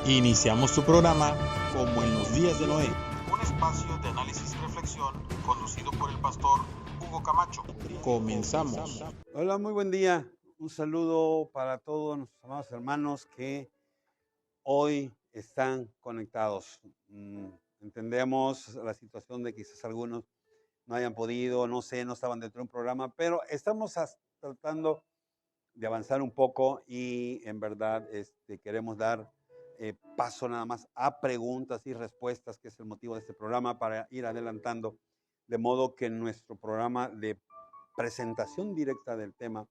Iniciamos tu programa como en los días de Noé. Un espacio de análisis y reflexión conducido por el pastor Hugo Camacho. Comenzamos. Hola, muy buen día. Un saludo para todos nuestros amados hermanos que hoy están conectados. Entendemos la situación de que quizás algunos no hayan podido, no sé, no estaban dentro de un programa, pero estamos tratando de avanzar un poco y en verdad queremos dar paso nada más a preguntas y respuestas, que es el motivo de este programa, para ir adelantando, de modo que nuestro programa de presentación directa del tema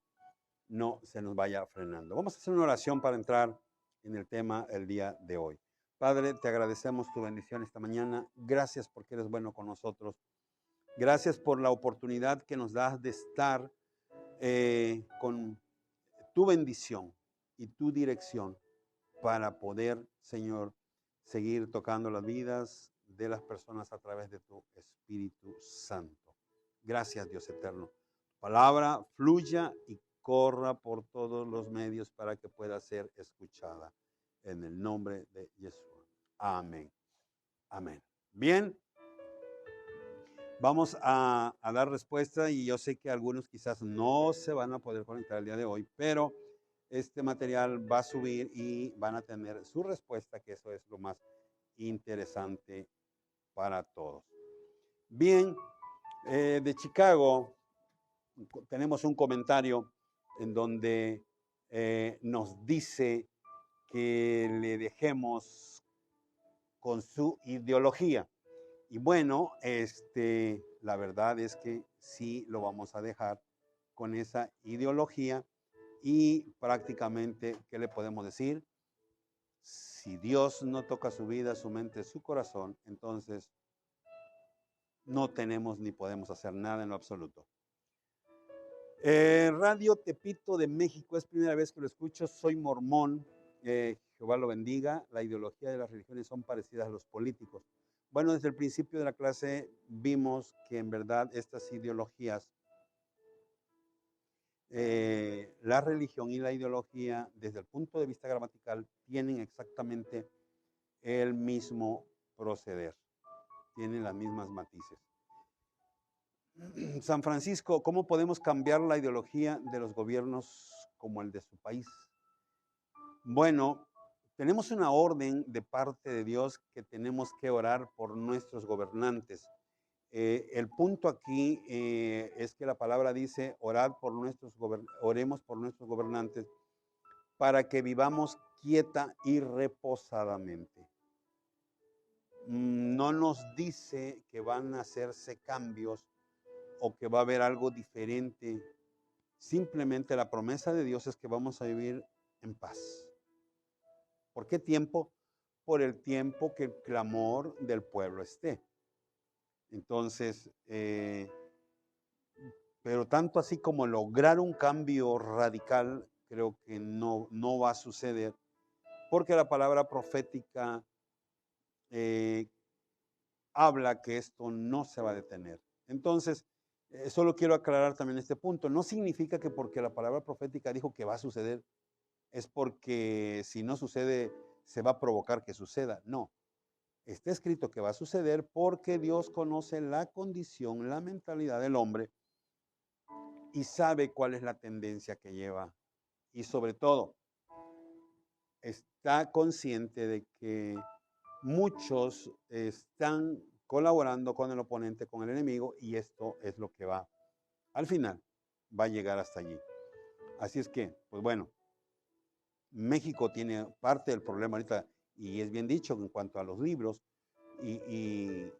no se nos vaya frenando. Vamos a hacer una oración para entrar en el tema el día de hoy. Padre, te agradecemos tu bendición esta mañana. Gracias porque eres bueno con nosotros. Gracias por la oportunidad que nos das de estar con tu bendición y tu dirección para poder, Señor, seguir tocando las vidas de las personas a través de tu Espíritu Santo. Gracias, Dios eterno. Palabra fluya y corra por todos los medios para que pueda ser escuchada. En el nombre de Jesús. Amén. Amén. Bien, vamos a dar respuesta y yo sé que algunos quizás no se van a poder conectar el día de hoy, pero este material va a subir y van a tener su respuesta, que eso es lo más interesante para todos. Bien, de Chicago tenemos un comentario en donde nos dice que le dejemos con su ideología. Y bueno, la verdad es que sí lo vamos a dejar con esa ideología y prácticamente, ¿qué le podemos decir? Si Dios no toca su vida, su mente, su corazón, entonces no tenemos ni podemos hacer nada en lo absoluto. Radio Tepito de México, es primera vez que lo escucho, soy mormón, Jehová lo bendiga, la ideología de las religiones son parecidas a los políticos. Bueno, desde el principio de la clase vimos que en verdad estas ideologías, la religión y la ideología, desde el punto de vista gramatical, tienen exactamente el mismo proceder, tienen las mismas matices. San Francisco, ¿cómo podemos cambiar la ideología de los gobiernos como el de su país? Bueno, tenemos una orden de parte de Dios que tenemos que orar por nuestros gobernantes. El punto aquí es que la palabra dice, oremos por nuestros gobernantes para que vivamos quieta y reposadamente. No nos dice que van a hacerse cambios o que va a haber algo diferente. Simplemente la promesa de Dios es que vamos a vivir en paz. ¿Por qué tiempo? Por el tiempo que el clamor del pueblo esté. Entonces, pero tanto así como lograr un cambio radical, creo que no va a suceder, porque la palabra profética habla que esto no se va a detener. Entonces, solo quiero aclarar también este punto. No significa que porque la palabra profética dijo que va a suceder, es porque si no sucede, se va a provocar que suceda. No. Está escrito que va a suceder porque Dios conoce la condición, la mentalidad del hombre y sabe cuál es la tendencia que lleva. Y sobre todo, está consciente de que muchos están colaborando con el oponente, con el enemigo, y esto es lo que va, al final, va a llegar hasta allí. Así es que, pues bueno, México tiene parte del problema ahorita, y es bien dicho en cuanto a los libros, y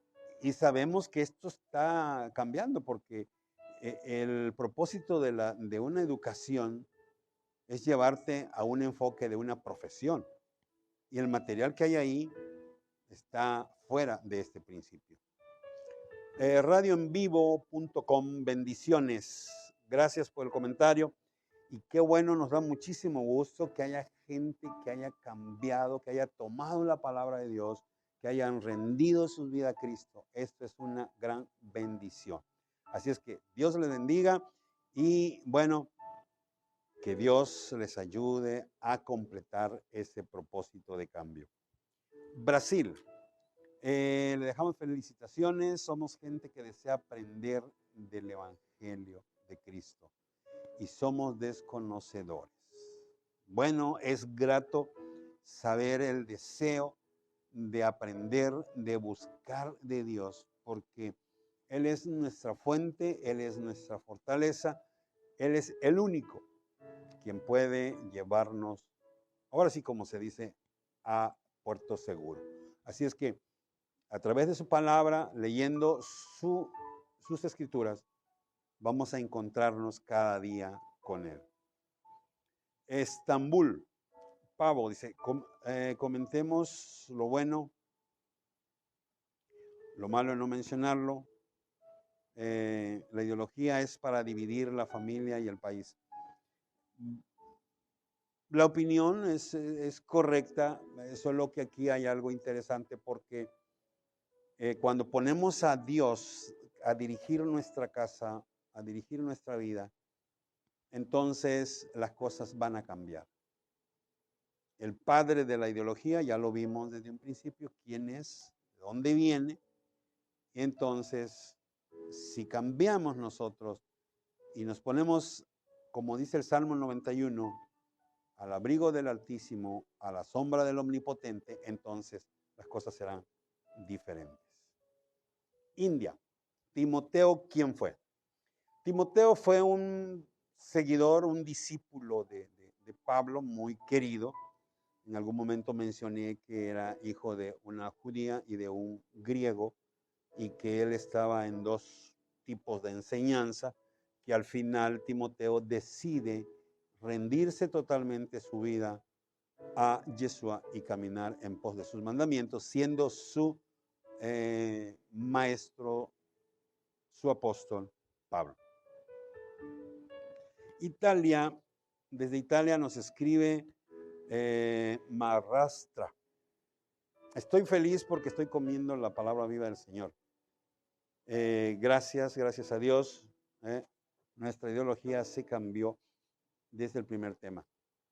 sabemos que esto está cambiando, porque el propósito de una educación es llevarte a un enfoque de una profesión, y el material que hay ahí está fuera de este principio. Radioenvivo.com, bendiciones. Gracias por el comentario. Y qué bueno, nos da muchísimo gusto que haya gente que haya cambiado, que haya tomado la palabra de Dios, que hayan rendido su vida a Cristo. Esto es una gran bendición. Así es que Dios les bendiga y bueno, que Dios les ayude a completar ese propósito de cambio. Brasil. Le dejamos felicitaciones. Somos gente que desea aprender del Evangelio de Cristo y somos desconocedores. Bueno, es grato saber el deseo de aprender, de buscar de Dios, porque Él es nuestra fuente, Él es nuestra fortaleza, Él es el único quien puede llevarnos, ahora sí como se dice, a puerto seguro. Así es que a través de su palabra, leyendo sus escrituras, vamos a encontrarnos cada día con Él. Estambul, Pavo, dice, comentemos lo bueno, lo malo es no mencionarlo. La ideología es para dividir la familia y el país. La opinión es correcta, solo que aquí hay algo interesante porque cuando ponemos a Dios a dirigir nuestra casa, a dirigir nuestra vida, entonces las cosas van a cambiar. El padre de la ideología, ya lo vimos desde un principio, quién es, de dónde viene. Entonces, si cambiamos nosotros y nos ponemos, como dice el Salmo 91, al abrigo del Altísimo, a la sombra del Omnipotente, entonces las cosas serán diferentes. India. Timoteo, ¿quién fue? Timoteo fue un seguidor, un discípulo de Pablo, muy querido. En algún momento mencioné que era hijo de una judía y de un griego y que él estaba en dos tipos de enseñanza, que al final Timoteo decide rendirse totalmente su vida a Yeshua y caminar en pos de sus mandamientos, siendo su maestro, su apóstol Pablo. Italia, desde Italia nos escribe Maharashtra. Estoy feliz porque estoy comiendo la palabra viva del Señor. Gracias a Dios. Nuestra ideología se cambió desde el primer tema.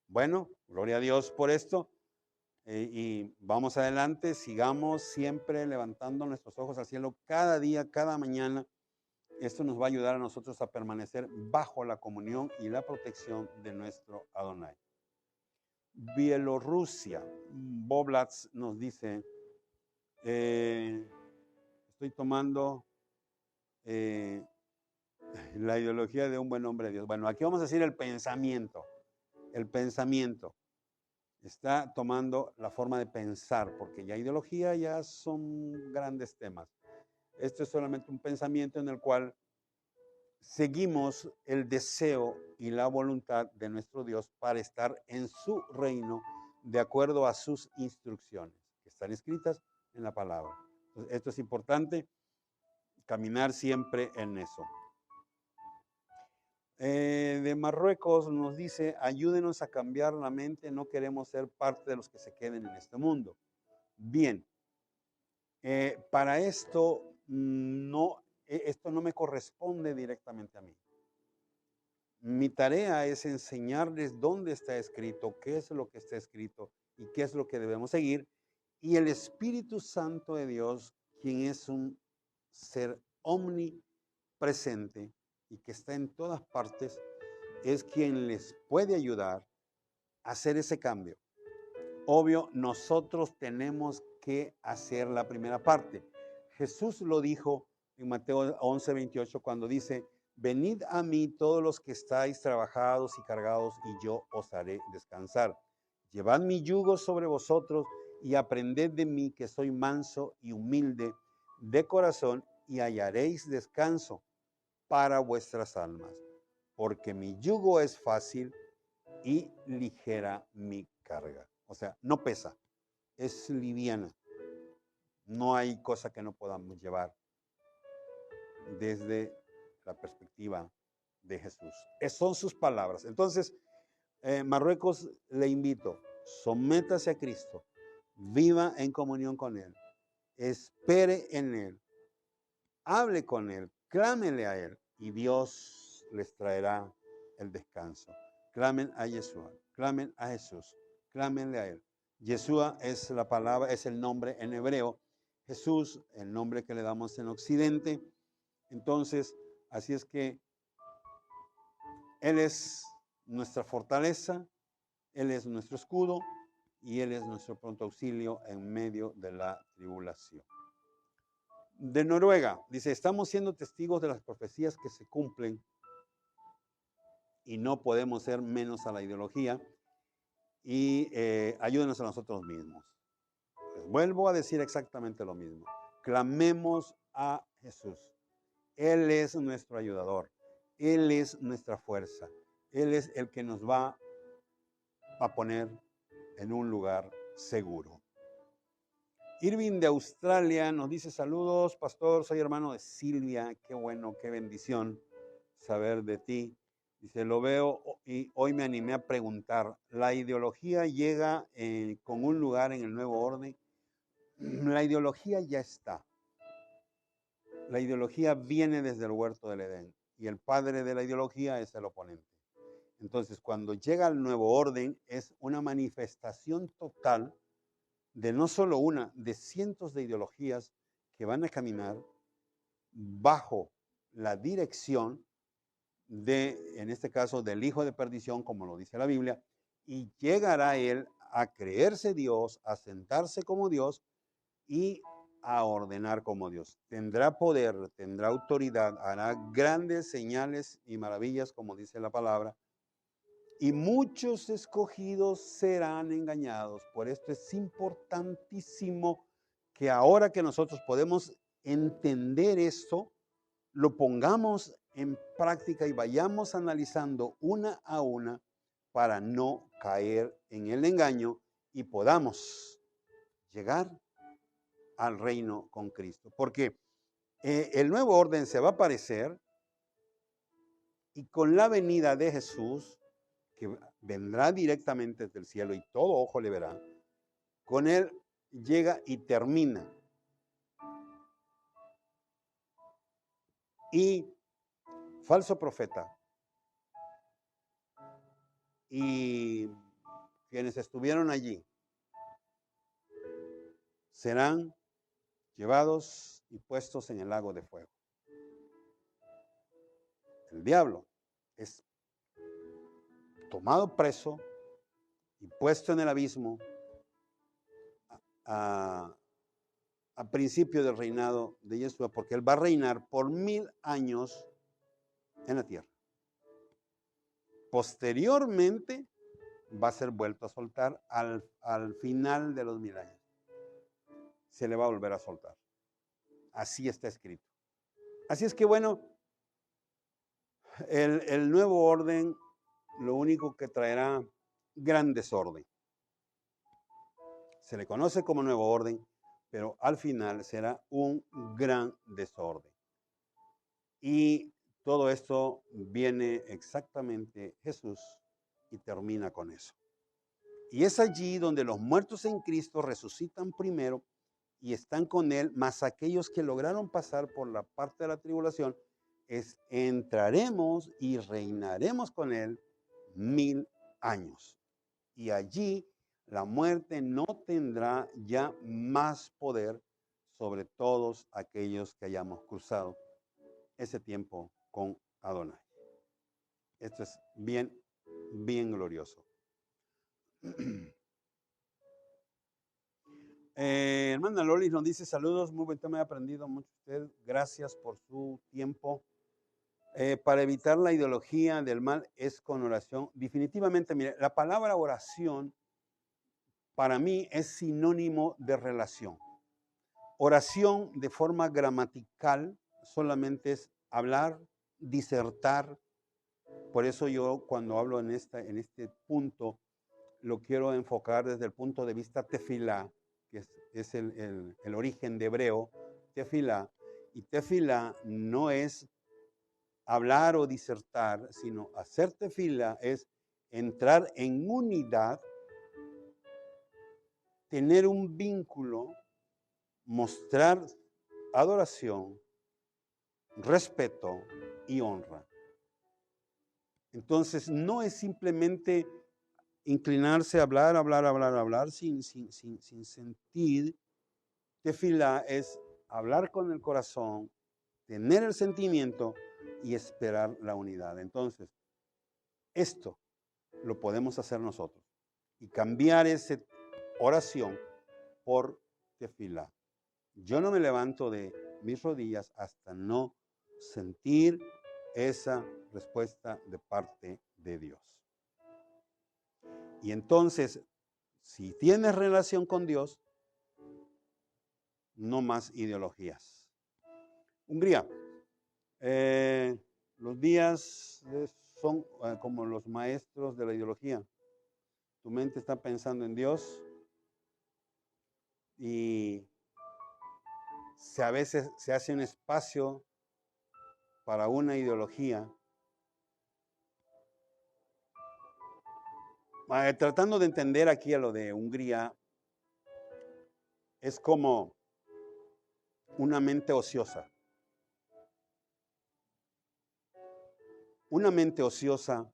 Bueno, gloria a Dios por esto. Y vamos adelante, sigamos siempre levantando nuestros ojos al cielo cada día, cada mañana. Esto nos va a ayudar a nosotros a permanecer bajo la comunión y la protección de nuestro Adonai. Bielorrusia, Boblatz nos dice, estoy tomando la ideología de un buen hombre de Dios. Bueno, aquí vamos a decir el pensamiento. El pensamiento está tomando la forma de pensar, porque ya ideología ya son grandes temas. Esto es solamente un pensamiento en el cual seguimos el deseo y la voluntad de nuestro Dios para estar en su reino de acuerdo a sus instrucciones que están escritas en la palabra. Entonces, esto es importante, caminar siempre en eso. De Marruecos nos dice, ayúdenos a cambiar la mente, no queremos ser parte de los que se queden en este mundo. Bien, para esto esto no me corresponde directamente a mí. Mi tarea es enseñarles dónde está escrito, qué es lo que está escrito y qué es lo que debemos seguir. Y el Espíritu Santo de Dios, quien es un ser omnipresente y que está en todas partes, es quien les puede ayudar a hacer ese cambio. Obvio, nosotros tenemos que hacer la primera parte. Jesús lo dijo en Mateo 11:28 cuando dice, venid a mí todos los que estáis trabajados y cargados y yo os haré descansar. Llevad mi yugo sobre vosotros y aprended de mí que soy manso y humilde de corazón y hallaréis descanso para vuestras almas, porque mi yugo es fácil y ligera mi carga. O sea, no pesa, es liviana. No hay cosa que no podamos llevar desde la perspectiva de Jesús. Son sus palabras. Entonces, Marruecos, le invito, sométase a Cristo, viva en comunión con Él, espere en Él, hable con Él, clámele a Él y Dios les traerá el descanso. Clamen a Yeshua, clamen a Jesús, clámenle a Él. Yeshua es la palabra, es el nombre en hebreo. Jesús, el nombre que le damos en Occidente. Entonces, así es que Él es nuestra fortaleza, Él es nuestro escudo y Él es nuestro pronto auxilio en medio de la tribulación. De Noruega, dice, estamos siendo testigos de las profecías que se cumplen y no podemos ser menos a la ideología y ayúdenos a nosotros mismos. Les vuelvo a decir exactamente lo mismo. Clamemos a Jesús. Él es nuestro ayudador. Él es nuestra fuerza. Él es el que nos va a poner en un lugar seguro. Irving de Australia nos dice saludos, pastor, soy hermano de Silvia. Qué bueno, qué bendición saber de ti. Dice, lo veo y hoy me animé a preguntar, ¿la ideología llega con un lugar en el nuevo orden? La ideología ya está. La ideología viene desde el huerto del Edén y el padre de la ideología es el oponente. Entonces, cuando llega al nuevo orden, es una manifestación total de no solo una, de cientos de ideologías que van a caminar bajo la dirección en este caso, del hijo de perdición, como lo dice la Biblia, y llegará él a creerse Dios, a sentarse como Dios y a ordenar como Dios. Tendrá poder, tendrá autoridad, hará grandes señales y maravillas, como dice la palabra, y muchos escogidos serán engañados. Por esto es importantísimo que ahora que nosotros podemos entender esto, lo pongamos en práctica y vayamos analizando una a una para no caer en el engaño y podamos llegar al reino con Cristo. Porque el nuevo orden se va a aparecer y con la venida de Jesús, que vendrá directamente del cielo y todo ojo le verá, con él llega y termina. Y falso profeta y quienes estuvieron allí serán llevados y puestos en el lago de fuego. El diablo es tomado preso y puesto en el abismo a principio del reinado de Yeshua, porque él va a reinar por 1000 años en la tierra. Posteriormente va a ser vuelto a soltar al final de los 1000 años. Se le va a volver a soltar. Así está escrito. Así es que bueno, el nuevo orden lo único que traerá gran desorden. Se le conoce como nuevo orden, pero al final será un gran desorden. Y todo esto viene exactamente Jesús y termina con eso. Y es allí donde los muertos en Cristo resucitan primero y están con Él, más aquellos que lograron pasar por la parte de la tribulación, entraremos y reinaremos con Él 1000 años. Y allí la muerte no tendrá ya más poder sobre todos aquellos que hayamos cruzado ese tiempo con Adonai. Esto es bien, bien glorioso. Hermana Loli nos dice saludos, muy buen tema, he aprendido mucho de usted, gracias por su tiempo. Para evitar la ideología del mal es con oración. Definitivamente, mire, la palabra oración para mí es sinónimo de relación. Oración de forma gramatical solamente es hablar, disertar. Por eso yo cuando hablo en este punto lo quiero enfocar desde el punto de vista tefilá, que es el origen de hebreo, tefilá. Y tefilá no es hablar o disertar, sino hacer tefilá es entrar en unidad, tener un vínculo, mostrar adoración, respeto y honra. Entonces no es simplemente inclinarse a hablar sin sentir. Tefilá es hablar con el corazón, tener el sentimiento y esperar la unidad. Entonces, esto lo podemos hacer nosotros y cambiar esa oración por tefilá. Yo no me levanto de mis rodillas hasta no sentir esa respuesta de parte de Dios. Y entonces, si tienes relación con Dios, no más ideologías. Hungría. Los días son como los maestros de la ideología. Tu mente está pensando en Dios y a veces se hace un espacio para una ideología. Tratando de entender aquí a lo de Hungría, es como una mente ociosa. Una mente ociosa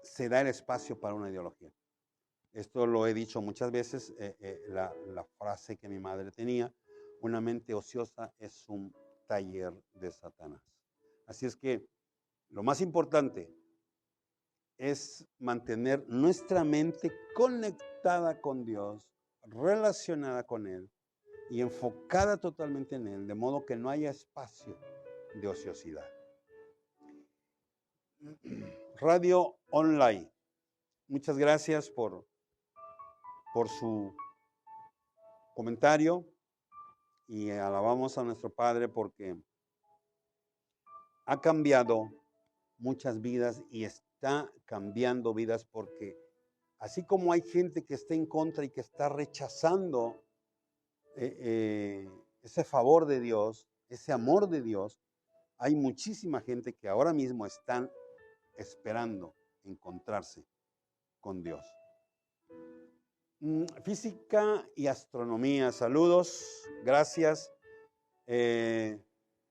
se da el espacio para una ideología. Esto lo he dicho muchas veces, la frase que mi madre tenía, una mente ociosa es un taller de Satanás. Así es que lo más importante es mantener nuestra mente conectada con Dios, relacionada con Él y enfocada totalmente en Él, de modo que no haya espacio de ociosidad. Radio Online. Muchas gracias por su comentario y alabamos a nuestro Padre porque ha cambiado muchas vidas y está cambiando vidas, porque así como hay gente que está en contra y que está rechazando ese favor de Dios, ese amor de Dios, hay muchísima gente que ahora mismo están esperando encontrarse con Dios. Física y astronomía, saludos, gracias.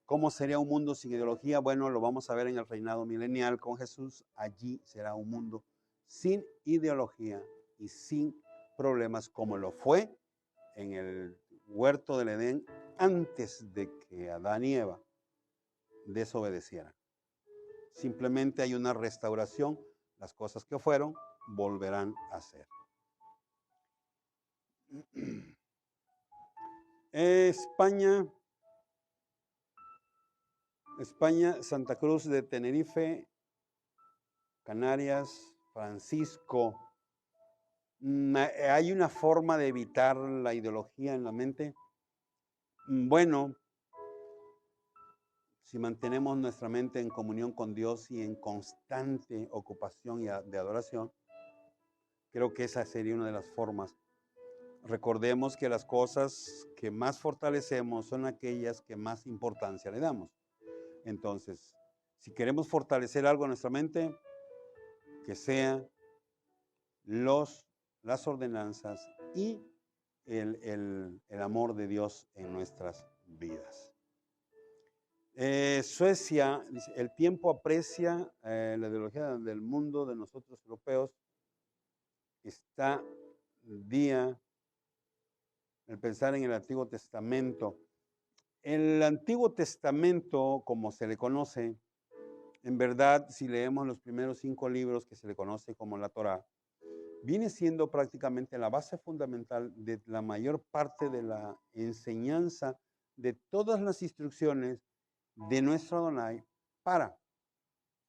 ¿Cómo sería un mundo sin ideología? Bueno, lo vamos a ver en el reinado milenial con Jesús. Allí será un mundo sin ideología y sin problemas, como lo fue en el huerto del Edén antes de que Adán y Eva desobedecieran. Simplemente hay una restauración, las cosas que fueron volverán a ser. España, Santa Cruz de Tenerife, Canarias, Francisco. ¿Hay una forma de evitar la ideología en la mente? Bueno, si mantenemos nuestra mente en comunión con Dios y en constante ocupación de adoración, creo que esa sería una de las formas. Recordemos que las cosas que más fortalecemos son aquellas que más importancia le damos. Entonces, si queremos fortalecer algo en nuestra mente, que sea las ordenanzas y el amor de Dios en nuestras vidas. Suecia dice: el tiempo aprecia la ideología del mundo de nosotros europeos. Está día el pensar en el Antiguo Testamento. El Antiguo Testamento, como se le conoce, en verdad, si leemos los primeros 5 libros que se le conoce como la Torá, viene siendo prácticamente la base fundamental de la mayor parte de la enseñanza de todas las instrucciones de nuestro Adonai para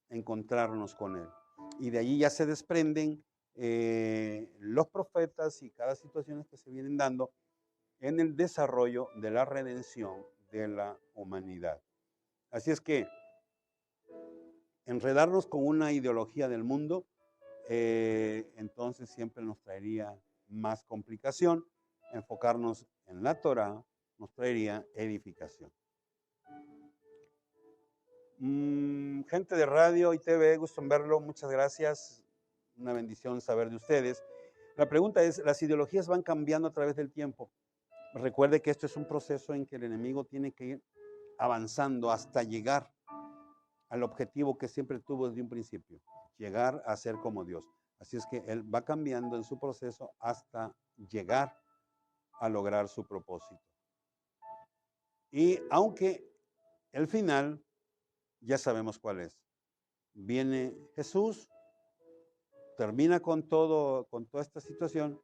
encontrarnos con Él. Y de allí ya se desprenden los profetas y cada situación que se vienen dando en el desarrollo de la redención de la humanidad. Así es que enredarnos con una ideología del mundo, entonces siempre nos traería más complicación. Enfocarnos en la Torá nos traería edificación. Gente de radio y TV, gusto en verlo, muchas gracias, una bendición saber de ustedes. La pregunta es: ¿las ideologías van cambiando a través del tiempo? Recuerde que esto es un proceso en que el enemigo tiene que ir avanzando hasta llegar al objetivo que siempre tuvo desde un principio. llegar a ser como Dios. Así es que él va cambiando en su proceso hasta llegar a lograr su propósito. Y aunque el final ya sabemos cuál es. Viene Jesús, termina con toda esta situación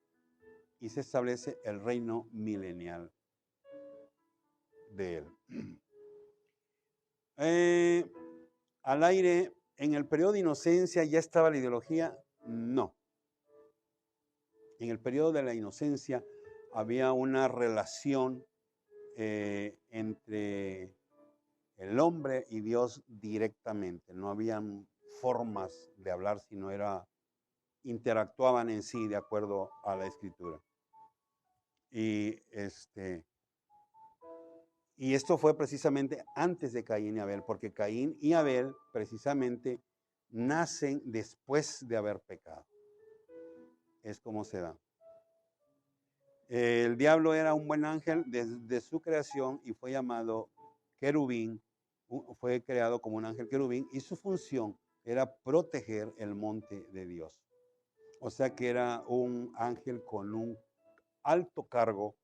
y se establece el reino milenial de él. Al aire, en el periodo de inocencia ya estaba la ideología, no. En el periodo de la inocencia había una relación entre el hombre y Dios directamente. No habían formas de hablar, sino interactuaban en sí de acuerdo a la escritura. Y esto fue precisamente antes de Caín y Abel, porque Caín y Abel precisamente nacen después de haber pecado. Es como se da. El diablo era un buen ángel desde su creación y fue llamado querubín, fue creado como un ángel querubín y su función era proteger el monte de Dios. O sea que era un ángel con un alto cargo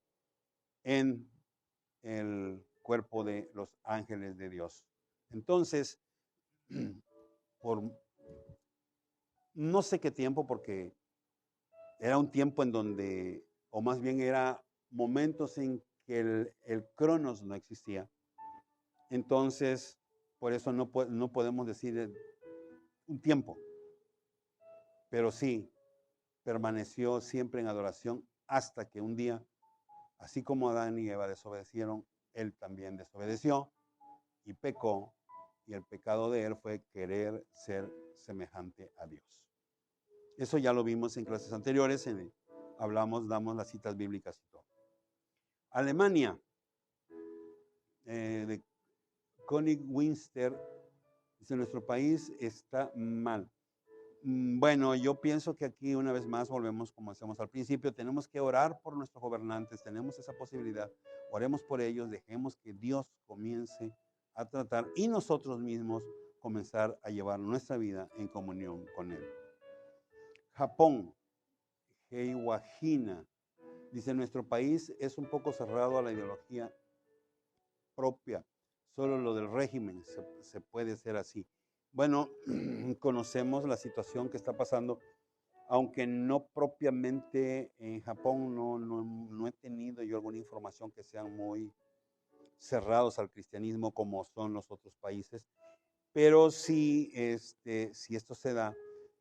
en el cuerpo de los ángeles de Dios. Entonces, por no sé qué tiempo, porque era un tiempo en donde, o más bien era momentos en que el Cronos no existía. Entonces, por eso no podemos decir un tiempo, pero sí permaneció siempre en adoración hasta que un día, así como Adán y Eva desobedecieron, él también desobedeció y pecó, y el pecado de él fue querer ser semejante a Dios. Eso ya lo vimos en clases anteriores, damos las citas bíblicas y todo. Alemania, de König Winster, dice: nuestro país está mal. Bueno, yo pienso que aquí una vez más volvemos como hacemos al principio, tenemos que orar por nuestros gobernantes, tenemos esa posibilidad, oremos por ellos, dejemos que Dios comience a tratar y nosotros mismos comenzar a llevar nuestra vida en comunión con Él. Japón, Heiwajina, dice: nuestro país es un poco cerrado a la ideología propia, solo lo del régimen se puede ser así. Bueno, conocemos la situación que está pasando, aunque no propiamente en Japón, no he tenido yo alguna información que sean muy cerrados al cristianismo como son los otros países, pero sí, si esto se da,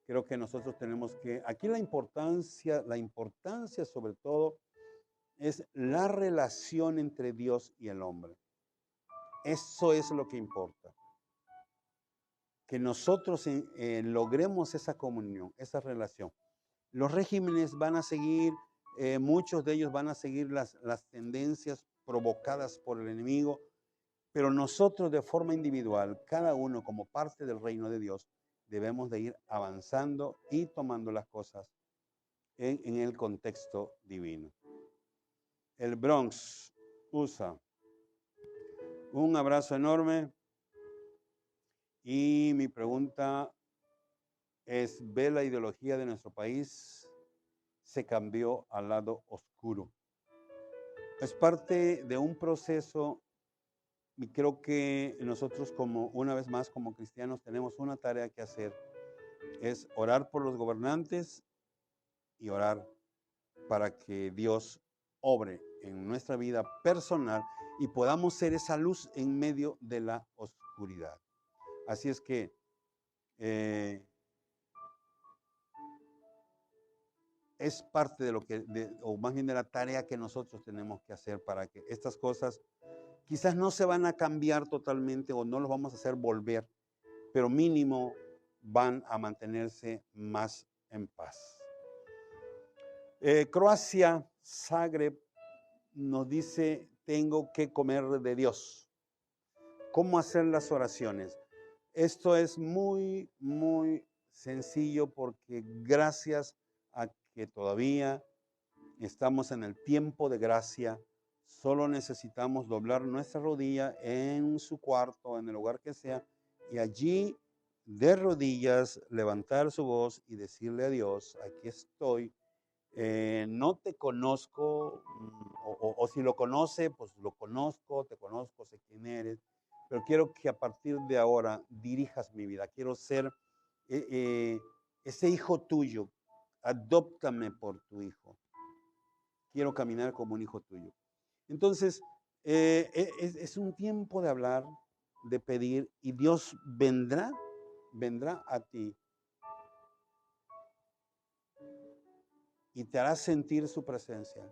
creo que nosotros tenemos que, aquí la importancia sobre todo es la relación entre Dios y el hombre. Eso es lo que importa. Que nosotros logremos esa comunión, esa relación. Los regímenes van a seguir, muchos de ellos van a seguir las tendencias provocadas por el enemigo, pero nosotros de forma individual, cada uno como parte del reino de Dios, debemos de ir avanzando y tomando las cosas en el contexto divino. El Bronx, USA. Un abrazo enorme. Y mi pregunta es: ¿ve la ideología de nuestro país se cambió al lado oscuro? Es parte de un proceso y creo que nosotros una vez más, como cristianos, tenemos una tarea que hacer, es orar por los gobernantes y orar para que Dios obre en nuestra vida personal y podamos ser esa luz en medio de la oscuridad. Así es que es parte de lo que, o más bien de la tarea que nosotros tenemos que hacer para que estas cosas quizás no se van a cambiar totalmente o no los vamos a hacer volver, pero mínimo van a mantenerse más en paz. Croacia, Zagreb, nos dice: tengo que comer de Dios. ¿Cómo hacer las oraciones? Esto es muy, muy sencillo, porque gracias a que todavía estamos en el tiempo de gracia, solo necesitamos doblar nuestra rodilla en su cuarto, en el lugar que sea, y allí de rodillas, levantar su voz y decirle a Dios, aquí estoy, no te conozco, o si lo conoce, pues lo conozco, te conozco, sé quién eres, pero quiero que a partir de ahora dirijas mi vida, quiero ser eh, eh, ese hijo tuyo, adóptame por tu hijo, quiero caminar como un hijo tuyo. Entonces, es un tiempo de hablar, de pedir, y Dios vendrá a ti y te hará sentir su presencia.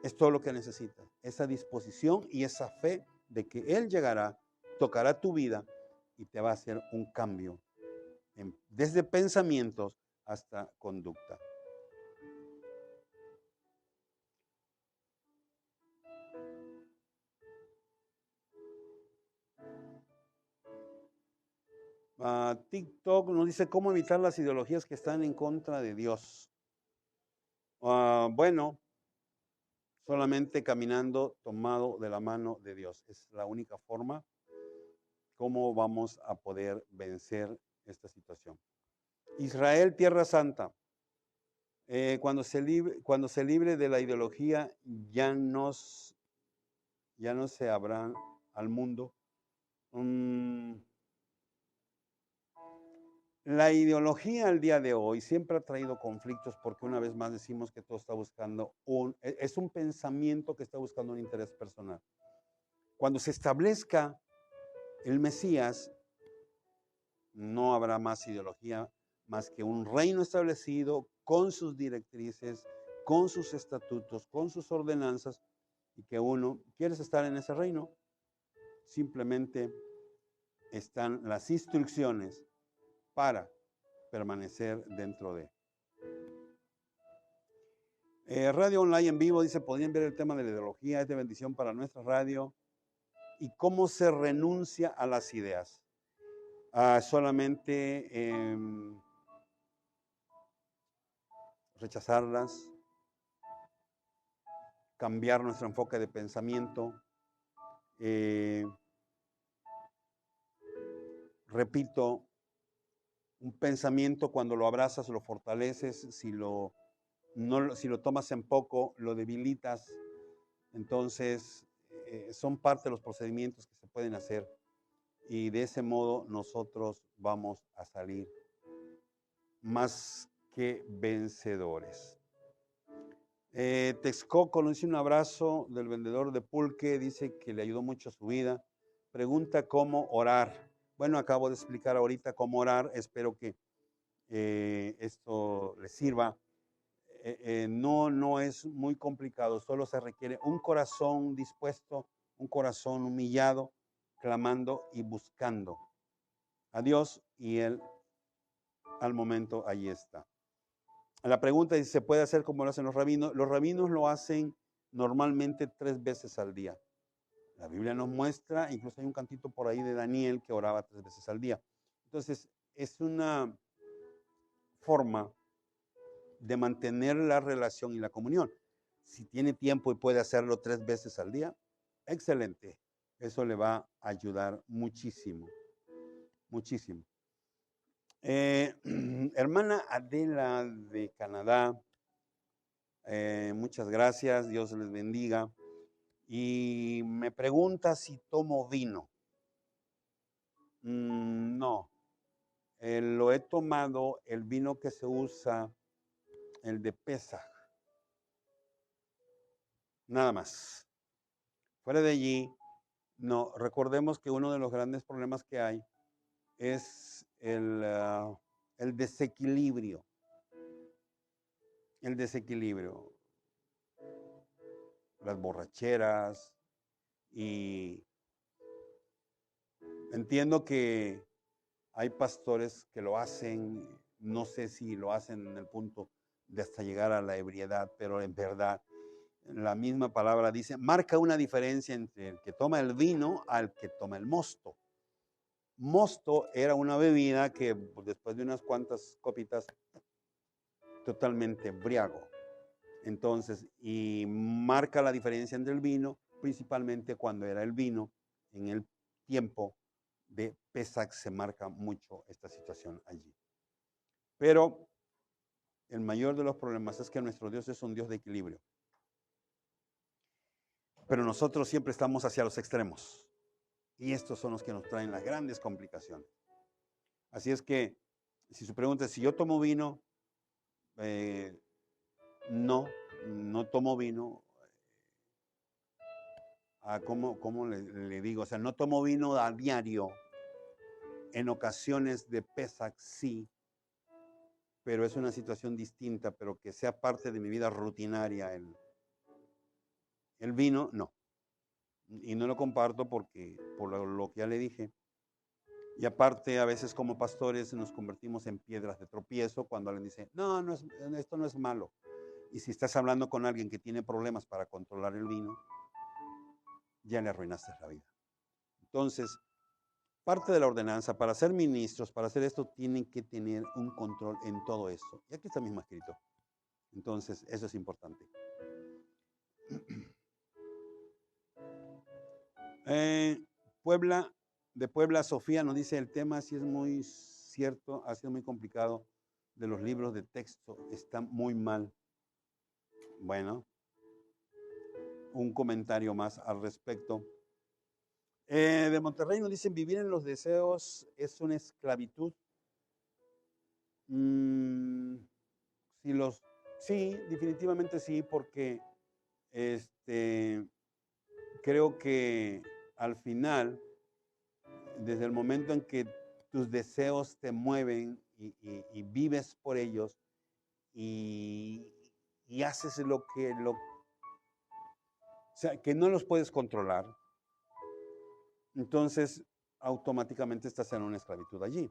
Es todo lo que necesitas, esa disposición y esa fe de que Él llegará, tocará tu vida y te va a hacer un cambio, desde pensamientos hasta conducta. TikTok nos dice cómo evitar las ideologías que están en contra de Dios. Bueno, solamente caminando tomado de la mano de Dios. Es la única forma cómo vamos a poder vencer esta situación. Israel, Tierra Santa. Cuando se libre de la ideología, ya no se abran al mundo. La ideología al día de hoy siempre ha traído conflictos porque una vez más decimos que todo está buscando es un pensamiento que está buscando un interés personal. Cuando se establezca el Mesías, no habrá más ideología más que un reino establecido con sus directrices, con sus estatutos, con sus ordenanzas, y que uno, ¿quieres estar en ese reino? Simplemente están las instrucciones para permanecer dentro de. Radio Online en vivo dice, podrían ver el tema de la ideología, es de bendición para nuestra radio, y cómo se renuncia a las ideas. Solamente rechazarlas, cambiar nuestro enfoque de pensamiento. Repito, un pensamiento cuando lo abrazas, lo fortaleces, si lo tomas en poco, lo debilitas. Entonces, son parte de los procedimientos que se pueden hacer y de ese modo nosotros vamos a salir más que vencedores. Texcoco nos dice un abrazo del vendedor de pulque, dice que le ayudó mucho a su vida. Pregunta cómo orar. Bueno, acabo de explicar ahorita cómo orar, espero que esto les sirva. No es muy complicado, solo se requiere un corazón dispuesto, un corazón humillado, clamando y buscando a Dios, y Él al momento ahí está. La pregunta es si se puede hacer como lo hacen los rabinos. Los rabinos lo hacen normalmente 3 veces al día. La Biblia nos muestra, incluso hay un cantito por ahí de Daniel que oraba 3 veces al día. Entonces, es una forma de mantener la relación y la comunión. Si tiene tiempo y puede hacerlo 3 veces al día, excelente. Eso le va a ayudar muchísimo, muchísimo. Hermana Adela de Canadá, muchas gracias, Dios les bendiga. Y me pregunta si tomo vino. No, lo he tomado, el vino que se usa, el de Pesaj, nada más. Fuera de allí, no. Recordemos que uno de los grandes problemas que hay es el desequilibrio. El desequilibrio. Las borracheras. Y entiendo que hay pastores que lo hacen, no sé si lo hacen en el punto de hasta llegar a la ebriedad, pero en verdad la misma palabra dice, marca una diferencia entre el que toma el vino al que toma el mosto. Mosto era una bebida que después de unas cuantas copitas, totalmente embriago. Entonces, y marca la diferencia entre el vino, principalmente cuando era el vino en el tiempo de Pesach se marca mucho esta situación allí. Pero el mayor de los problemas es que nuestro Dios es un Dios de equilibrio. Pero nosotros siempre estamos hacia los extremos. Y estos son los que nos traen las grandes complicaciones. Así es que, si su pregunta es si yo tomo vino, no tomo vino. ¿Cómo le digo? O sea, no tomo vino a diario. En ocasiones de Pesach sí, pero es una situación distinta, pero que sea parte de mi vida rutinaria. El vino, no. Y no lo comparto porque, por lo que ya le dije. Y aparte, a veces como pastores nos convertimos en piedras de tropiezo cuando alguien dice, no, esto no es malo. Y si estás hablando con alguien que tiene problemas para controlar el vino, ya le arruinaste la vida. Entonces, parte de la ordenanza, para ser ministros, para hacer esto, tienen que tener un control en todo esto. Y aquí está mismo escrito. Entonces, eso es importante. De Puebla, Sofía nos dice, el tema sí es muy cierto, ha sido muy complicado, de los libros de texto, está muy mal. Bueno, un comentario más al respecto. De Monterrey nos dicen, vivir en los deseos es una esclavitud. Sí, definitivamente sí, porque creo que al final, desde el momento en que tus deseos te mueven y vives por ellos y haces o sea, que no los puedes controlar, entonces automáticamente estás en una esclavitud allí.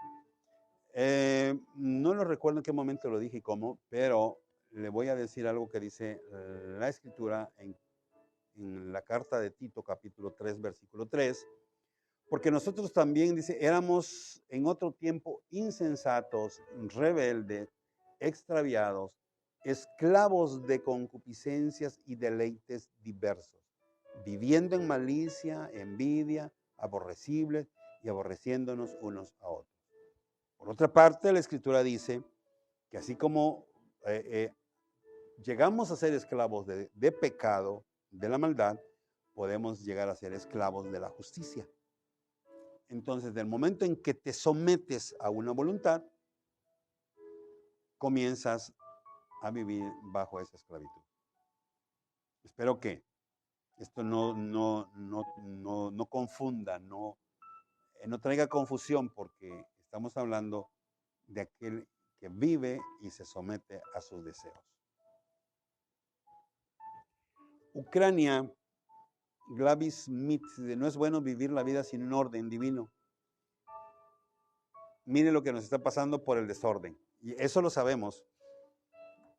No lo recuerdo en qué momento lo dije y cómo, pero le voy a decir algo que dice la Escritura en la carta de Tito, capítulo 3, versículo 3, porque nosotros también, dice, éramos en otro tiempo insensatos, rebeldes, extraviados, esclavos de concupiscencias y deleites diversos, viviendo en malicia, envidia, aborrecibles y aborreciéndonos unos a otros. Por otra parte, la Escritura dice que así como llegamos a ser esclavos de pecado, de la maldad, podemos llegar a ser esclavos de la justicia. Entonces, del momento en que te sometes a una voluntad, comienzas a vivir bajo esa esclavitud. Espero que esto no confunda, no traiga confusión, porque estamos hablando de aquel que vive y se somete a sus deseos. Ucrania, Glavis Smith, no es bueno vivir la vida sin un orden divino. Mire lo que nos está pasando por el desorden. Y eso lo sabemos.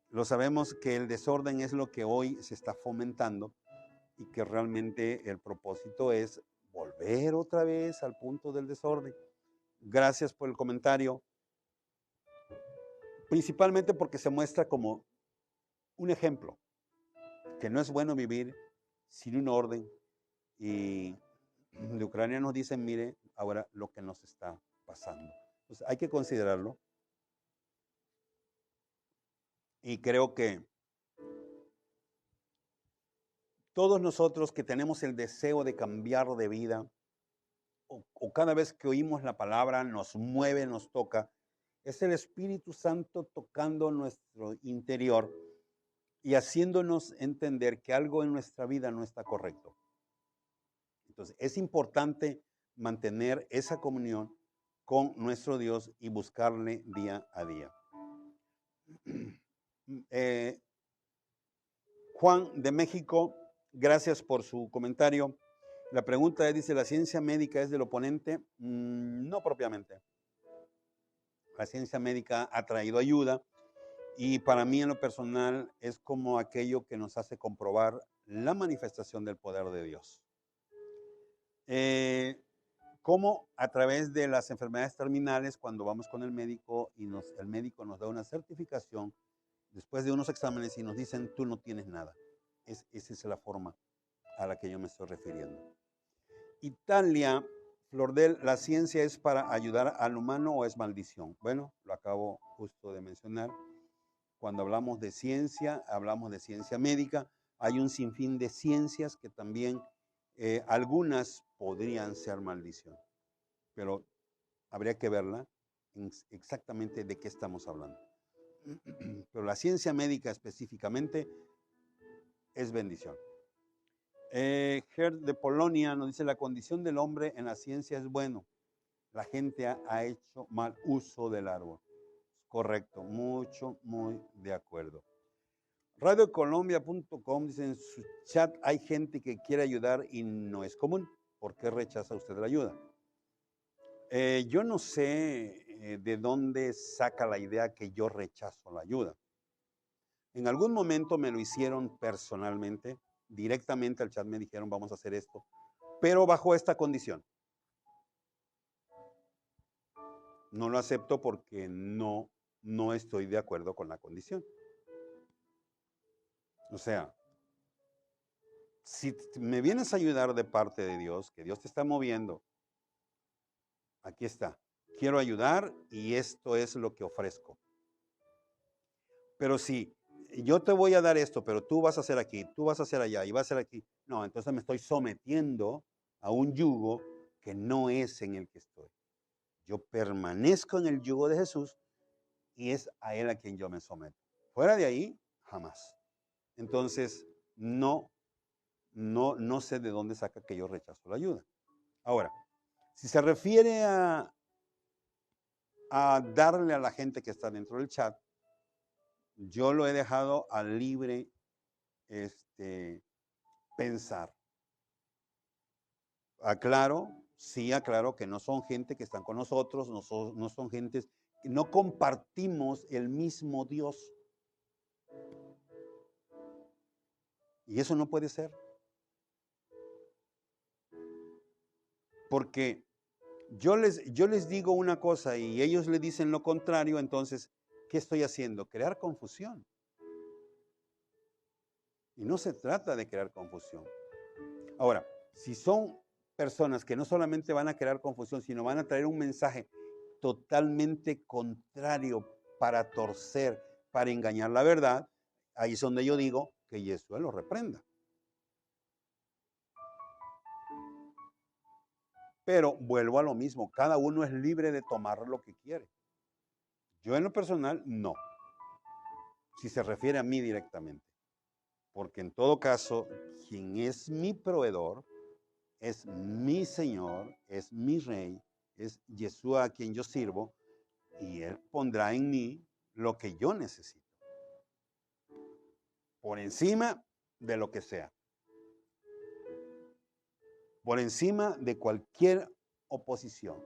Lo sabemos que el desorden es lo que hoy se está fomentando y que realmente el propósito es volver otra vez al punto del desorden. Gracias por el comentario. Principalmente porque se muestra como un ejemplo, que no es bueno vivir sin un orden. Y de Ucrania nos dicen, mire, ahora lo que nos está pasando. Entonces, hay que considerarlo. Y creo que todos nosotros que tenemos el deseo de cambiar de vida, o cada vez que oímos la palabra nos mueve, nos toca, es el Espíritu Santo tocando nuestro interior y haciéndonos entender que algo en nuestra vida no está correcto. Entonces, es importante mantener esa comunión con nuestro Dios y buscarle día a día. Juan de México, gracias por su comentario. La pregunta es, dice, ¿la ciencia médica es del oponente? No propiamente. La ciencia médica ha traído ayuda y para mí en lo personal es como aquello que nos hace comprobar la manifestación del poder de Dios. Como a través de las enfermedades terminales, cuando vamos con el médico y el médico nos da una certificación después de unos exámenes y nos dicen, tú no tienes nada. Esa es la forma a la que yo me estoy refiriendo. Italia Flordel, ¿la ciencia es para ayudar al humano o es maldición? Bueno, lo acabo justo de mencionar. Cuando hablamos de ciencia médica. Hay un sinfín de ciencias que también algunas podrían ser maldición, pero habría que verla exactamente de qué estamos hablando. Pero la ciencia médica específicamente es bendición. Gerd de Polonia nos dice, la condición del hombre en la ciencia es bueno. La gente ha hecho mal uso del árbol. Correcto, muy de acuerdo. Radiocolombia.com dice, en su chat hay gente que quiere ayudar y no es común. ¿Por qué rechaza usted la ayuda? Yo no sé de dónde saca la idea que yo rechazo la ayuda. En algún momento me lo hicieron personalmente, directamente al chat me dijeron, vamos a hacer esto, pero bajo esta condición. No lo acepto porque no estoy de acuerdo con la condición. O sea, si me vienes a ayudar de parte de Dios, que Dios te está moviendo, aquí está. Quiero ayudar y esto es lo que ofrezco. Pero si yo te voy a dar esto, pero tú vas a hacer aquí, tú vas a hacer allá y vas a hacer aquí, no, entonces me estoy sometiendo a un yugo que no es en el que estoy. Yo permanezco en el yugo de Jesús y es a Él a quien yo me someto. Fuera de ahí, jamás. Entonces, no sé de dónde saca que yo rechazo la ayuda. Ahora, si se refiere a darle a la gente que está dentro del chat, yo lo he dejado a libre pensar. Aclaro que no son gente que están con nosotros, no son gentes que no compartimos el mismo Dios. Y eso no puede ser. Porque yo les digo una cosa y ellos le dicen lo contrario, entonces, ¿qué estoy haciendo? Crear confusión. Y no se trata de crear confusión. Ahora, si son personas que no solamente van a crear confusión, sino van a traer un mensaje totalmente contrario para torcer, para engañar la verdad, ahí es donde yo digo que Yeshua lo reprenda. Pero vuelvo a lo mismo, cada uno es libre de tomar lo que quiere. Yo en lo personal, no. Si se refiere a mí directamente. Porque en todo caso, quien es mi proveedor, es mi Señor, es mi Rey, es Yeshua a quien yo sirvo, y Él pondrá en mí lo que yo necesito. Por encima de lo que sea. Por encima de cualquier oposición.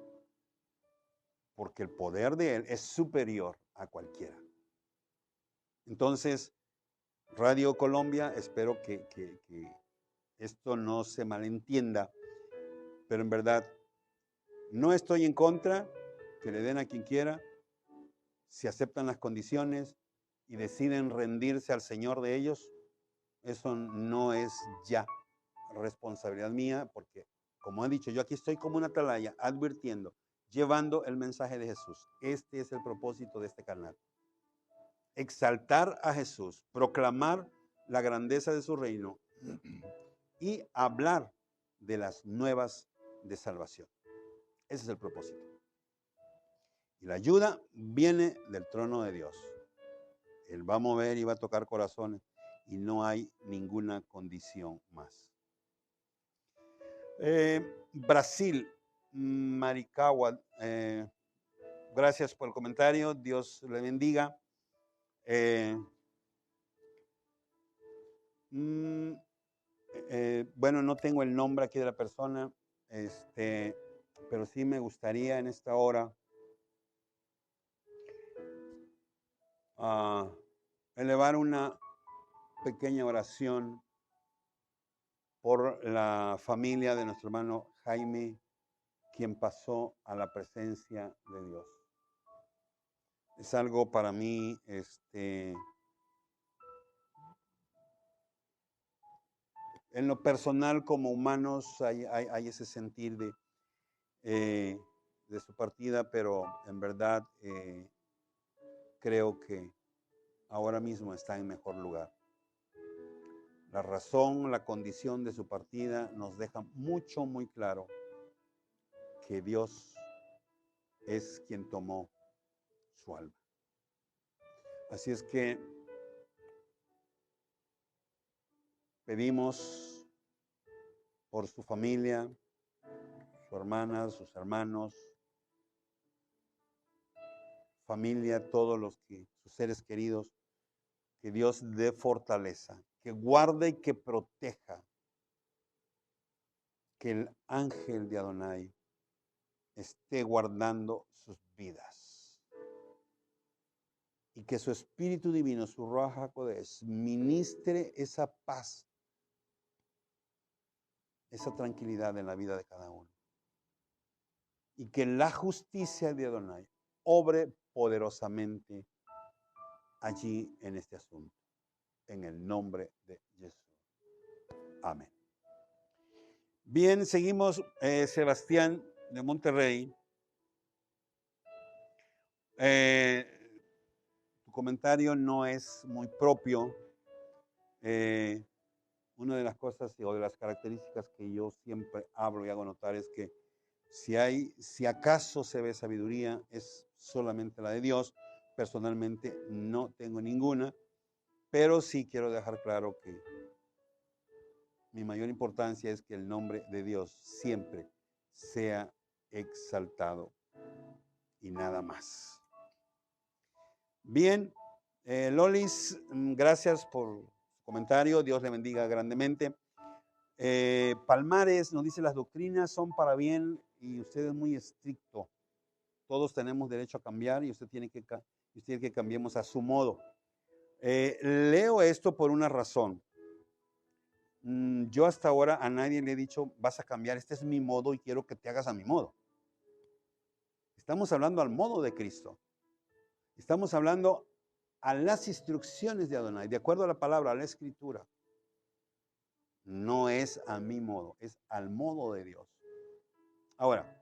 Porque el poder de Él es superior a cualquiera. Entonces, Radio Colombia, espero que esto no se malentienda, pero en verdad no estoy en contra, que le den a quien quiera, si aceptan las condiciones y deciden rendirse al Señor de ellos, eso no es ya responsabilidad mía, porque como he dicho, yo aquí estoy como una atalaya, advirtiendo, llevando el mensaje de Jesús. Este es el propósito de este canal. Exaltar a Jesús, proclamar la grandeza de su reino y hablar de las nuevas de salvación. Ese es el propósito. Y la ayuda viene del trono de Dios. Él va a mover y va a tocar corazones y no hay ninguna condición más. Brasil, Maricagua, gracias por el comentario, Dios le bendiga. Bueno, no tengo el nombre aquí de la persona, pero sí me gustaría en esta hora elevar una pequeña oración por la familia de nuestro hermano Jaime, quien pasó a la presencia de Dios. Es algo para mí, en lo personal como humanos hay ese sentir de de su partida, pero en verdad creo que ahora mismo está en mejor lugar. La razón, la condición de su partida nos deja muy claro que Dios es quien tomó su alma. Así es que pedimos por su familia, sus hermanas, sus hermanos, familia, todos sus seres queridos, que Dios dé fortaleza, que guarde y que proteja, que el ángel de Adonai esté guardando sus vidas y que su Espíritu Divino, su Ruach HaKodesh, ministre esa paz, esa tranquilidad en la vida de cada uno. Y que la justicia de Adonai obre poderosamente allí en este asunto. En el nombre de Jesús. Amén. Bien, seguimos. Sebastián de Monterrey. Tu comentario no es muy propio. Una de las cosas o de las características que yo siempre hablo y hago notar es que si acaso se ve sabiduría, es solamente la de Dios. Personalmente no tengo ninguna, pero sí quiero dejar claro que mi mayor importancia es que el nombre de Dios siempre sea exaltado y nada más. Bien, Lolis, gracias por su comentario. Dios le bendiga grandemente. Palmares nos dice: las doctrinas son para bien y usted es muy estricto. Todos tenemos derecho a cambiar y usted quiere que cambiemos a su modo. Leo esto por una razón. Yo hasta ahora a nadie le he dicho: vas a cambiar, este es mi modo y quiero que te hagas a mi modo. Estamos hablando al modo de Cristo. Estamos hablando a las instrucciones de Adonai, de acuerdo a la palabra, a la escritura. No es a mi modo, es al modo de Dios. Ahora,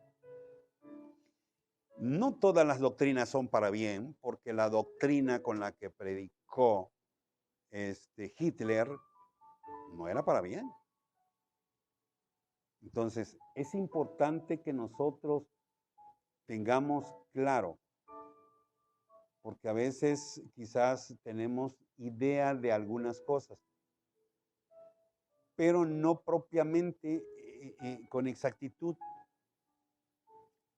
no todas las doctrinas son para bien, porque la doctrina con la que predicó Hitler no era para bien. Entonces, es importante que nosotros tengamos claro, porque a veces quizás tenemos idea de algunas cosas, pero no propiamente con exactitud.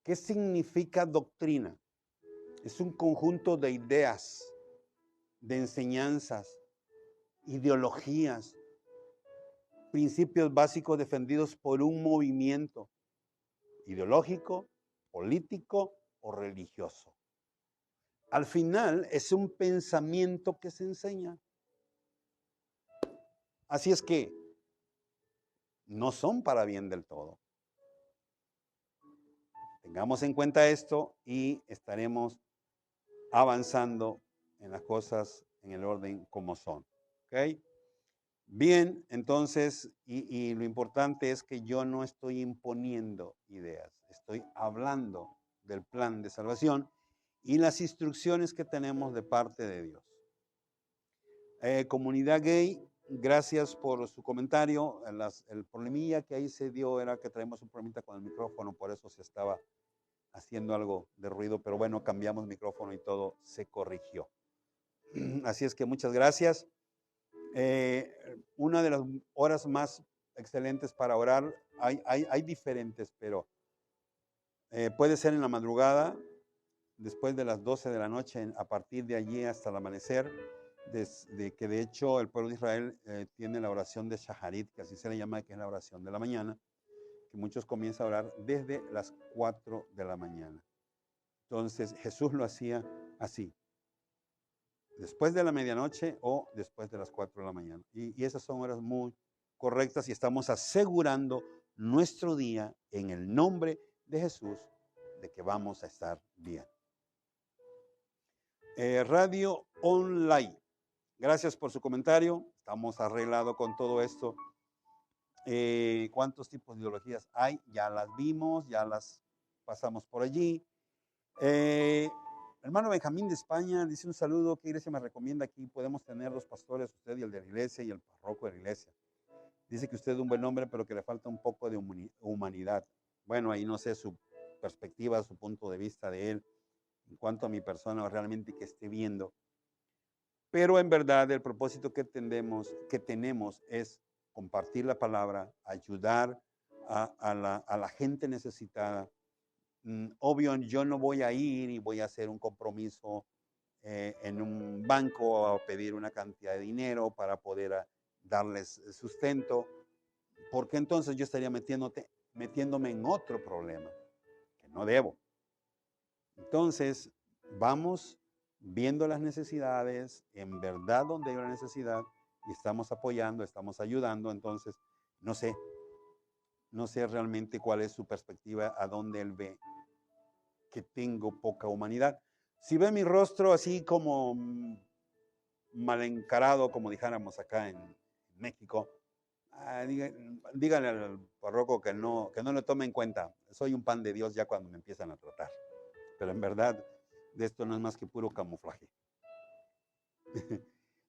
¿Qué significa doctrina? Es un conjunto de ideas, de enseñanzas, ideologías, principios básicos defendidos por un movimiento ideológico, político o religioso. Al final es un pensamiento que se enseña. Así es que no son para bien del todo. Tengamos en cuenta esto y estaremos avanzando en las cosas en el orden como son. ¿Ok? Bien, entonces, y lo importante es que yo no estoy imponiendo ideas, estoy hablando del plan de salvación y las instrucciones que tenemos de parte de Dios. Comunidad gay, gracias por su comentario. El problemilla que ahí se dio era que traemos un problemita con el micrófono, por eso se estaba haciendo algo de ruido, pero bueno, cambiamos micrófono y todo se corrigió. Así es que muchas gracias. Una de las horas más excelentes para orar, hay diferentes, pero puede ser en la madrugada, después de las 12 de la noche, a partir de allí hasta el amanecer, que de hecho el pueblo de Israel tiene la oración de Shaharit, que así se le llama, que es la oración de la mañana, que muchos comienzan a orar desde las 4 de la mañana. Entonces Jesús lo hacía así, después de la medianoche o después de las 4 de la mañana. Y esas son horas muy correctas y estamos asegurando nuestro día en el nombre de Jesús de que vamos a estar bien. Radio Online, gracias por su comentario. Estamos arreglados con todo esto. ¿Cuántos tipos de ideologías hay? Ya las vimos, ya las pasamos por allí. Hermano Benjamín de España dice un saludo, ¿qué iglesia me recomienda aquí? Podemos tener los pastores, usted y el de la iglesia y el párroco de la iglesia. Dice que usted es un buen hombre, pero que le falta un poco de humanidad. Bueno, ahí no sé su perspectiva, su punto de vista de él, en cuanto a mi persona, realmente que esté viendo. Pero en verdad el propósito que tenemos es compartir la palabra, ayudar a la gente necesitada. Obvio, yo no voy a ir y voy a hacer un compromiso en un banco a pedir una cantidad de dinero para poder darles sustento, porque entonces yo estaría metiéndome en otro problema que no debo. Entonces, vamos viendo las necesidades, en verdad donde hay una necesidad, y estamos apoyando, estamos ayudando. Entonces, no sé realmente cuál es su perspectiva, a dónde él ve que tengo poca humanidad. Si ve mi rostro así como mal encarado, como dijéramos acá en México, díganle al párroco que no lo tome en cuenta. Soy un pan de Dios ya cuando me empiezan a tratar. Pero en verdad, de esto no es más que puro camuflaje.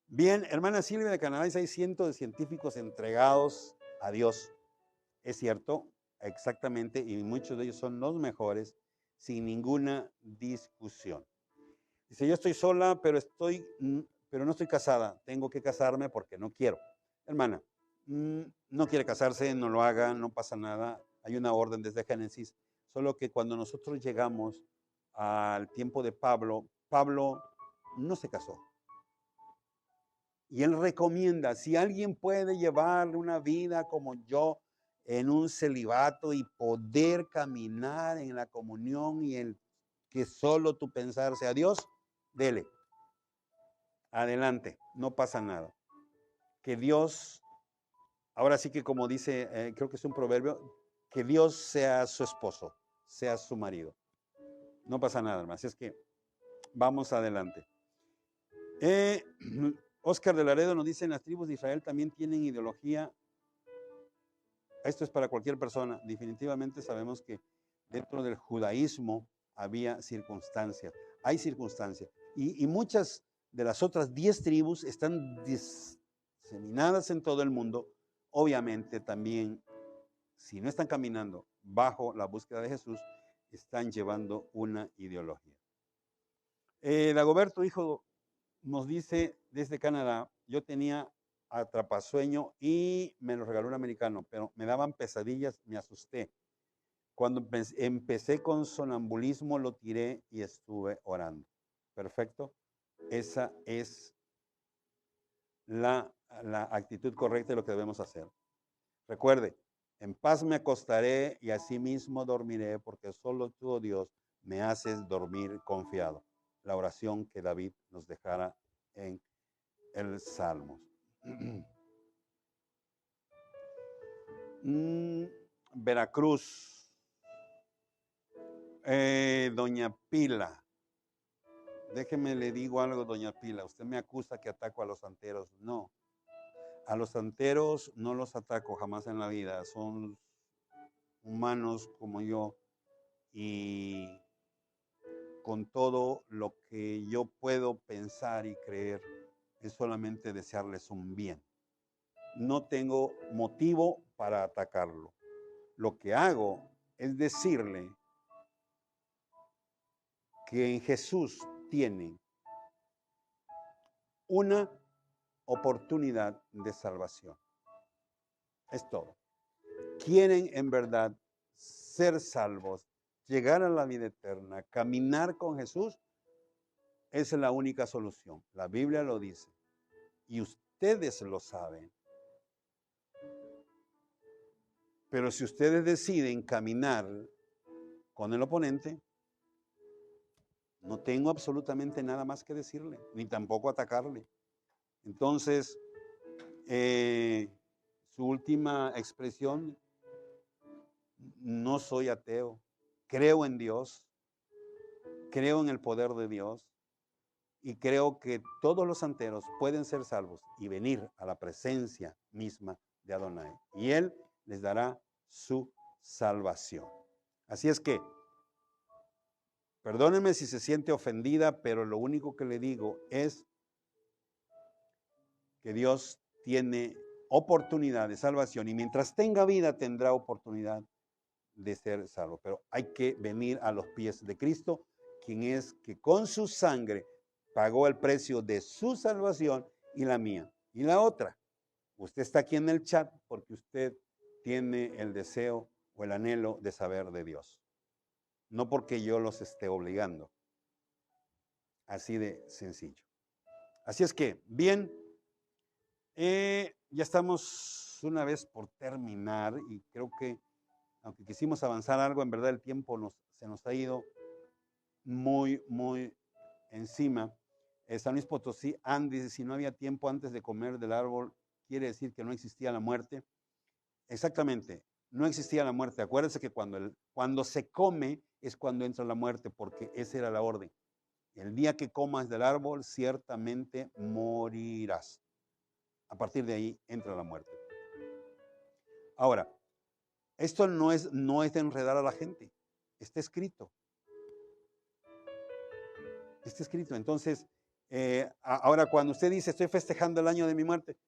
Bien, hermana Silvia de Canadá, hay cientos de científicos entregados a Dios. Es cierto, exactamente, y muchos de ellos son los mejores, sin ninguna discusión. Dice, yo estoy sola, pero no estoy casada. Tengo que casarme porque no quiero. Hermana, no quiere casarse, no lo haga, no pasa nada. Hay una orden desde Génesis. Solo que cuando nosotros llegamos al tiempo de Pablo no se casó. Y él recomienda, si alguien puede llevar una vida como yo, en un celibato y poder caminar en la comunión y en que solo tu pensar sea Dios, dele. Adelante, no pasa nada. Que Dios, ahora sí que como dice, creo que es un proverbio, que Dios sea su esposo, sea su marido. No pasa nada más, es que vamos adelante. Oscar de Laredo nos dice, en las tribus de Israel también tienen ideología. Esto es para cualquier persona. Definitivamente sabemos que dentro del judaísmo había circunstancias. Hay circunstancias. Y muchas de las otras 10 tribus están diseminadas en todo el mundo. Obviamente también, si no están caminando bajo la búsqueda de Jesús, están llevando una ideología. Dagoberto, hijo, nos dice desde Canadá, yo tenía atrapasueño y me lo regaló un americano, pero me daban pesadillas, me asusté. Cuando empecé con sonambulismo, lo tiré y estuve orando. Perfecto. Esa es la actitud correcta de lo que debemos hacer. Recuerde, en paz me acostaré y asimismo dormiré, porque solo tú, oh Dios, me haces dormir confiado. La oración que David nos dejara en el Salmos. Veracruz. Doña Pila. Déjeme le digo algo, doña Pila. Usted me acusa que ataco a los santeros. No. A los santeros no los ataco jamás en la vida. Son humanos como yo. Y con todo lo que yo puedo pensar y creer es solamente desearles un bien. No tengo motivo para atacarlo. Lo que hago es decirle que en Jesús tienen una oportunidad de salvación. Es todo. Quieren en verdad ser salvos, llegar a la vida eterna, caminar con Jesús, esa es la única solución. La Biblia lo dice y ustedes lo saben. Pero si ustedes deciden caminar con el oponente, no tengo absolutamente nada más que decirle, ni tampoco atacarle. Entonces, su última expresión, no soy ateo, creo en Dios, creo en el poder de Dios y creo que todos los santeros pueden ser salvos y venir a la presencia misma de Adonai. Y Él les dará su salvación. Así es que Perdóneme si se siente ofendida, pero lo único que le digo es que Dios tiene oportunidad de salvación y mientras tenga vida tendrá oportunidad de ser salvo. Pero hay que venir a los pies de Cristo, quien es que con su sangre pagó el precio de su salvación y la mía. Y la otra, usted está aquí en el chat porque usted tiene el deseo o el anhelo de saber de Dios. No porque yo los esté obligando. Así de sencillo. Así es que, bien, ya estamos una vez por terminar y creo que aunque quisimos avanzar algo, en verdad el tiempo se nos ha ido muy, muy encima. San Luis Potosí, Andy dice, si no había tiempo antes de comer del árbol, quiere decir que no existía la muerte. Exactamente, no existía la muerte. Acuérdense que cuando se come es cuando entra la muerte, porque esa era la orden. El día que comas del árbol, ciertamente morirás. A partir de ahí entra la muerte. Ahora, esto no es de enredar a la gente. Está escrito. Está escrito. Entonces, ahora cuando usted dice, estoy festejando el año de mi muerte,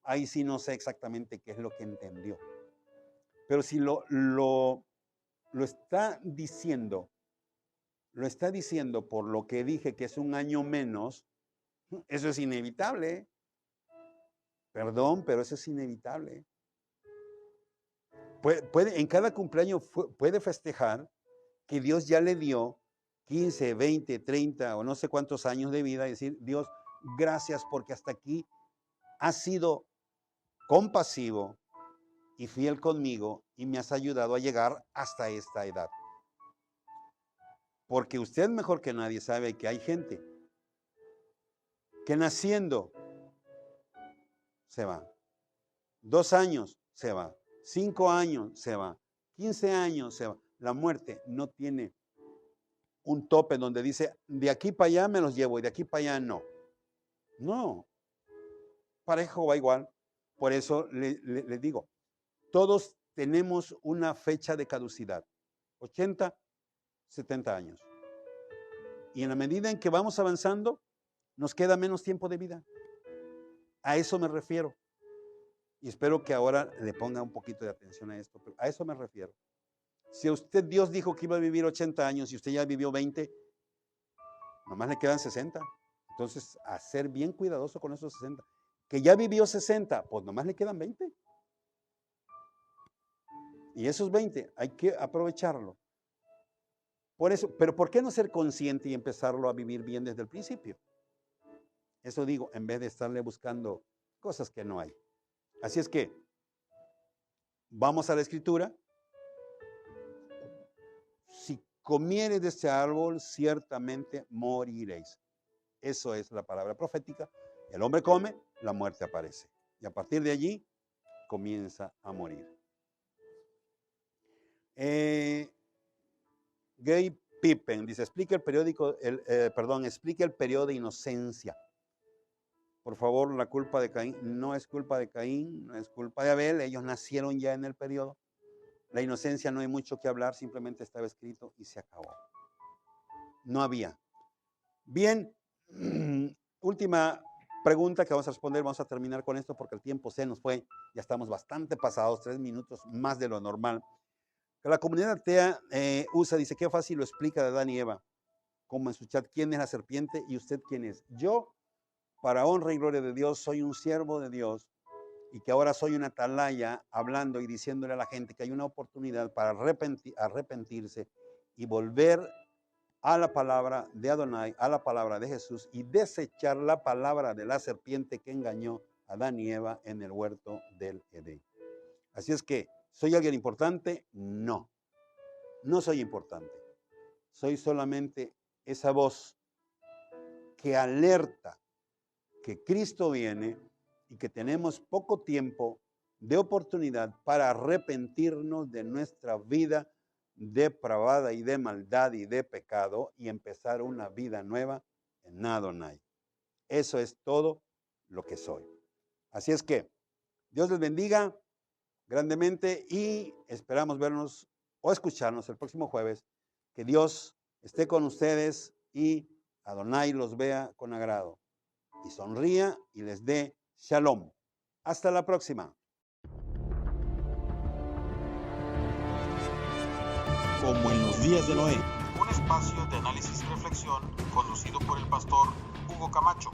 ahí sí no sé exactamente qué es lo que entendió. Pero si lo está diciendo, por lo que dije que es un año menos, eso es inevitable. Perdón, pero eso es inevitable. En cada cumpleaños puede festejar que Dios ya le dio 15, 20, 30 o no sé cuántos años de vida y decir, Dios, gracias porque hasta aquí has sido compasivo y fiel conmigo y me has ayudado a llegar hasta esta edad. Porque usted mejor que nadie sabe que hay gente que naciendo se va, 2 años se va, 5 años se va, 15 años se va. La muerte no tiene un tope donde dice, de aquí para allá me los llevo y de aquí para allá no. No, parejo va igual. Por eso les digo, todos tenemos una fecha de caducidad, 80, 70 años. Y en la medida en que vamos avanzando, nos queda menos tiempo de vida. A eso me refiero. Y espero que ahora le ponga un poquito de atención a esto, pero a eso me refiero. Si a usted Dios dijo que iba a vivir 80 años y usted ya vivió 20, nomás le quedan 60. Entonces, a ser bien cuidadoso con esos 60. Que ya vivió 60, pues nomás le quedan 20. Y esos 20 hay que aprovecharlo. Por eso, pero ¿por qué no ser consciente y empezarlo a vivir bien desde el principio? Eso digo, en vez de estarle buscando cosas que no hay. Así es que, vamos a la escritura. Si comieres de este árbol, ciertamente moriréis. Eso es la palabra profética. El hombre come, la muerte aparece. Y a partir de allí, comienza a morir. Gay Pippen dice, explica el periodo de inocencia. Por favor, la culpa de Caín no es culpa de Caín, no es culpa de Abel, ellos nacieron ya en el periodo. La inocencia no hay mucho que hablar, simplemente estaba escrito y se acabó. No había. Bien, última pregunta que vamos a responder, vamos a terminar con esto porque el tiempo se nos fue, ya estamos bastante pasados, 3 minutos más de lo normal. La comunidad atea USA dice, qué fácil lo explica de Adán y Eva, como en su chat, ¿quién es la serpiente y usted quién es? Yo, para honra y gloria de Dios, soy un siervo de Dios y que ahora soy una atalaya hablando y diciéndole a la gente que hay una oportunidad para arrepentirse y volver a la palabra de Adonai, a la palabra de Jesús y desechar la palabra de la serpiente que engañó a Adán y Eva en el huerto del Edén. Así es que, ¿soy alguien importante? No, no soy importante. Soy solamente esa voz que alerta que Cristo viene y que tenemos poco tiempo de oportunidad para arrepentirnos de nuestra vida depravada y de maldad y de pecado y empezar una vida nueva en Adonai. Eso es todo lo que soy. Así es que Dios les bendiga grandemente y esperamos vernos o escucharnos el próximo jueves. Que Dios esté con ustedes y Adonai los vea con agrado y sonría y les dé shalom. Hasta la próxima. Como en los días de Noé, un espacio de análisis y reflexión conducido por el pastor Hugo Camacho.